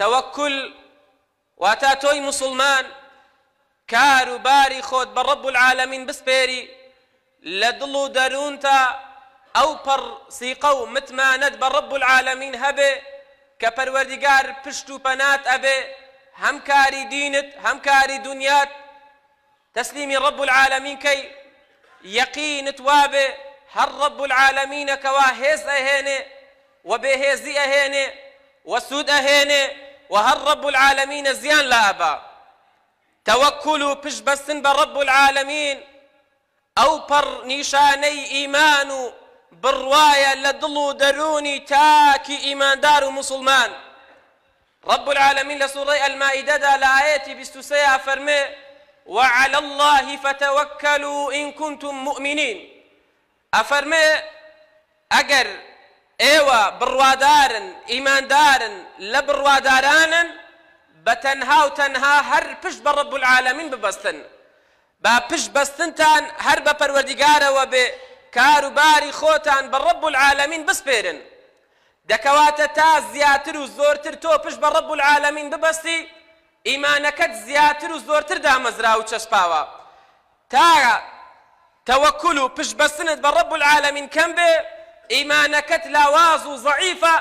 تەوەکل واتە تۆی مسلمان کار و باری خۆت بە ڕەب العالەمین بسپێری لە دڵ و دەروونتە ئەو پەڕ سیقە و متمانەت بە ڕەب العالەمین هەبێ کە پەروەردیگار پشت و پەنات ئەبێ هەم کاری دینت هەم کاری دنیات تەسلیمی ڕەب العالەمین کەی یەقینت وابێ هەر ڕەب العالەمینەکەوا هێز ئەهێنێ و بێهێزی ئەهێنێ و سوود ئەهێنێ و هەر ڕەب العالەمینە زیان لا ئەبا تەوەکل و پشت بەستن بە ڕەب العالەمین ئەو پەڕ نیشانەی ئیمان و بڕوایە لە دڵ و دەرونی تاکی ئیماندار و مسلمان رب العالمين لسورة المائدة لآيات بستسيا فرمي وعلى الله فتوكلوا إن كنتم مؤمنين أفرمي أجر إيوة بروادارن إيمان دارن لبرواداران بتنها وتنها هر پشت برب العالمين ببستن با پشت بستنتان هر بپروردگار و به کاروباری خوتان برب العالمين بسپیرن دەکەواتە تا زیاتر و زۆرتر تۆ پشت بە ڕەب العالەمین ببەستی ئیمانەکەت زیاتر و زۆرتر دامەزرا و چەسپاوە تا تەوەکل و پشت بەستنت بە ڕەب العالەمین کەم بێ ئیمانەکەت لاواز و ضەعیفە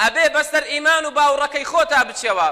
ئەبێ بەسەر ئیمان و باوڕەکەی خۆتا بچێەوە